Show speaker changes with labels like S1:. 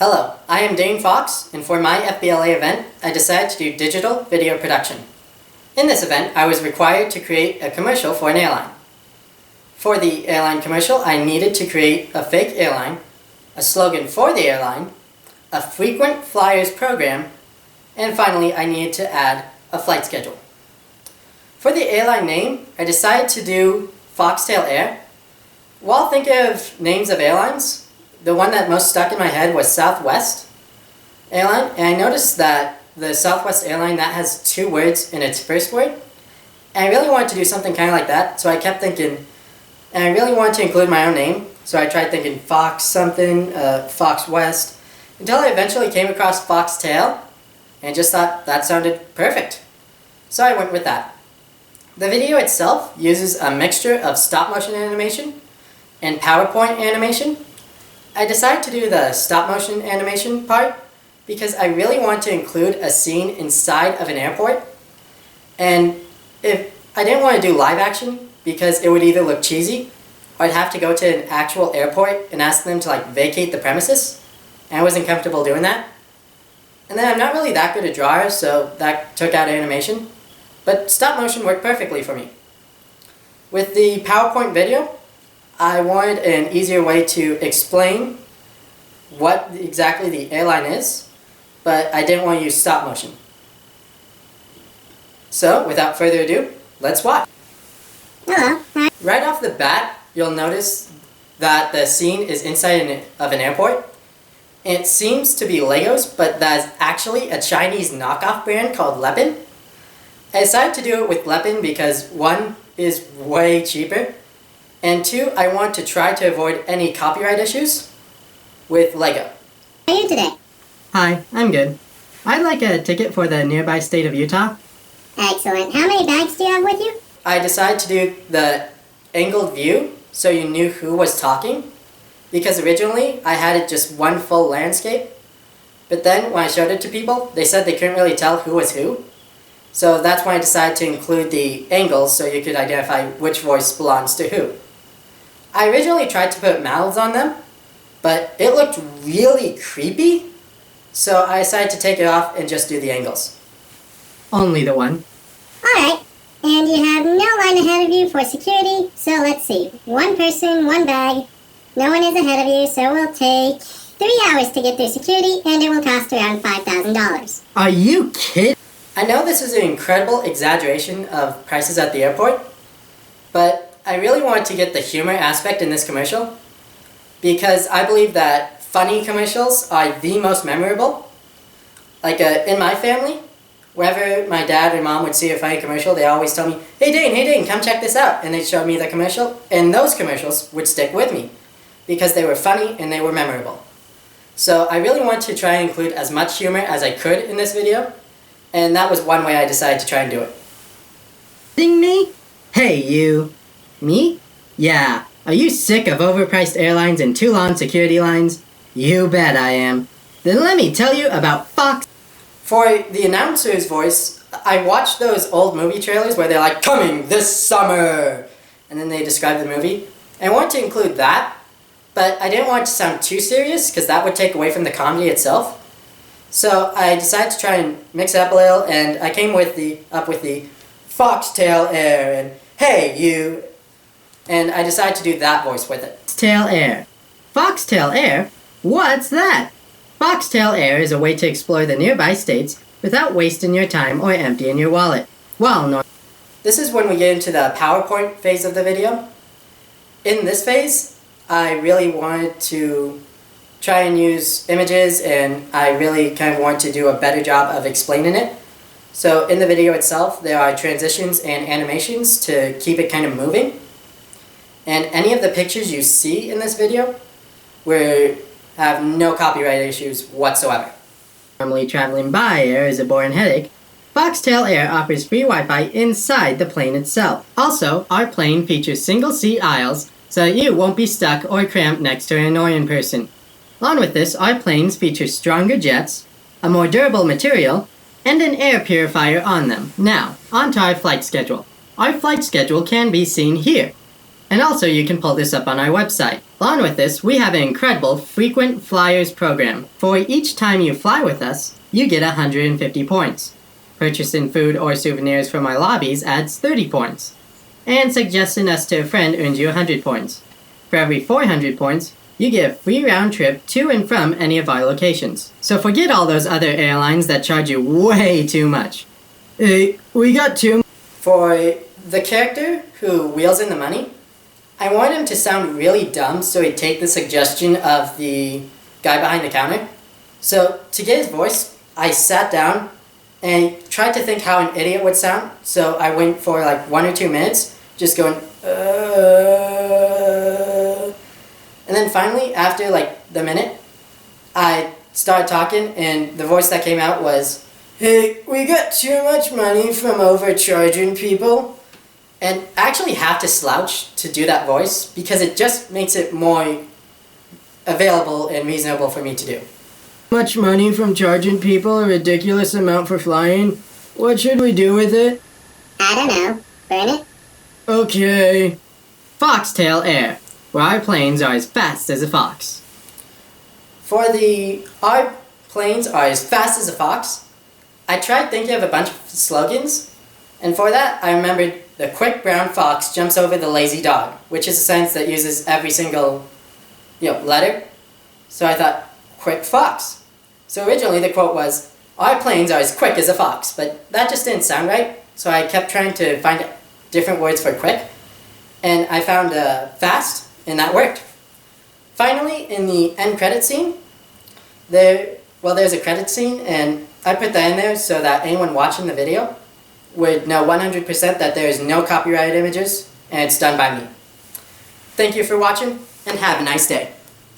S1: Hello, I am Dane Fox, and for my FBLA event, I decided to do digital video production. In this event, I was required to create a commercial for an airline. For the airline commercial, I needed to create a fake airline, a slogan for the airline, a frequent flyers program, and finally, I needed to add a flight schedule. For the airline name, I decided to do Foxtail Air. While thinking of names of airlines, the one that most stuck in my head was Southwest Airline, and I noticed that the Southwest Airline, that has two words in its first word, and I really wanted to do something kind of like that, so I kept thinking, and I really wanted to include my own name, so I tried thinking Fox something, Fox West, until I eventually came across Foxtail, and just thought that sounded perfect. So I went with that. The video itself uses a mixture of stop-motion animation and PowerPoint animation. I decided to do the stop-motion animation part because I really want to include a scene inside of an airport, and if I didn't want to do live action because it would either look cheesy or I'd have to go to an actual airport and ask them to vacate the premises, and I wasn't comfortable doing that. And then I'm not really that good a drawer, so that took out animation, but stop motion worked perfectly for me. With the PowerPoint video, I wanted an easier way to explain what exactly the airline is, but I didn't want to use stop motion. So, without further ado, let's watch.
S2: Hello.
S1: Right off the bat, you'll notice that the scene is inside of an airport. It seems to be Legos, but that's actually a Chinese knockoff brand called Lepin. I decided to do it with Lepin because one is way cheaper, and two, I want to try to avoid any copyright issues with Lego.
S2: How are you today?
S1: Hi, I'm good. I'd like a ticket for the nearby state of Utah.
S2: Excellent. How many bags do you have with you?
S1: I decided to do the angled view so you knew who was talking, because originally I had it just one full landscape, but then when I showed it to people, they said they couldn't really tell who was who. So that's when I decided to include the angles so you could identify which voice belongs to who. I originally tried to put mouths on them, but it looked really creepy, so I decided to take it off and just do the angles. Only the one.
S2: Alright. And you have no line ahead of you for security, so let's see. One person, one bag. No one is ahead of you, so we'll take 3 hours to get through security, and it will cost around $5,000.
S1: Are you kidding? I know this is an incredible exaggeration of prices at the airport, but I really wanted to get the humor aspect in this commercial because I believe that funny commercials are the most memorable. In my family, whenever my dad or mom would see a funny commercial, they always tell me, hey Dane, come check this out. And they'd show me the commercial, and those commercials would stick with me because they were funny and they were memorable. So I really wanted to try and include as much humor as I could in this video, and that was one way I decided to try and do it. Ding me? Hey you. Me? Yeah. Are you sick of overpriced airlines and too long security lines? You bet I am. Then let me tell you about Fox. For the announcer's voice, I watched those old movie trailers where they're like, coming this summer! And then they describe the movie. I wanted to include that, but I didn't want it to sound too serious because that would take away from the comedy itself. So I decided to try and mix it up a little, and I came up with the Foxtail Air and hey you, and I decided to do that voice with it. Foxtail Air. Foxtail Air? What's that? Foxtail Air is a way to explore the nearby states without wasting your time or emptying your wallet. This is when we get into the PowerPoint phase of the video. In this phase, I really wanted to try and use images, and I really kind of want to do a better job of explaining it. So in the video itself, there are transitions and animations to keep it kind of moving. And any of the pictures you see in this video have no copyright issues whatsoever. Normally traveling by air is a boring headache. Foxtail Air offers free Wi-Fi inside the plane itself. Also, our plane features single-seat aisles so that you won't be stuck or cramped next to an annoying person. Along with this, our planes feature stronger jets, a more durable material, and an air purifier on them. Now, on to our flight schedule. Our flight schedule can be seen here. And also you can pull this up on our website. Along with this, we have an incredible frequent flyers program. For each time you fly with us, you get 150 points. Purchasing food or souvenirs from our lobbies adds 30 points. And suggesting us to a friend earns you 100 points. For every 400 points, you get a free round trip to and from any of our locations. So forget all those other airlines that charge you way too much. Hey, we got two. For the character who wheels in the money, I want him to sound really dumb so he'd take the suggestion of the guy behind the counter. So to get his voice, I sat down and tried to think how an idiot would sound. So I went for like 1 or 2 minutes just going, And then finally, after like the minute, I started talking and the voice that came out was, "Hey, we got too much money from overcharging people." And I actually have to slouch to do that voice because it just makes it more available and reasonable for me to do. Much money from charging people a ridiculous amount for flying? What should we do with it?
S2: I don't know. Burn it?
S1: Okay. Foxtail Air, where our planes are as fast as a fox. Our planes are as fast as a fox, I tried thinking of a bunch of slogans, and for that I remembered the quick brown fox jumps over the lazy dog, which is a sentence that uses every single letter. So I thought, quick fox. So originally the quote was, "Our planes are as quick as a fox," but that just didn't sound right, so I kept trying to find different words for quick, and I found fast, and that worked. Finally, in the end credit scene, there's a credit scene, and I put that in there so that anyone watching the video would know 100% that there is no copyrighted images, and it's done by me. Thank you for watching, and have a nice day.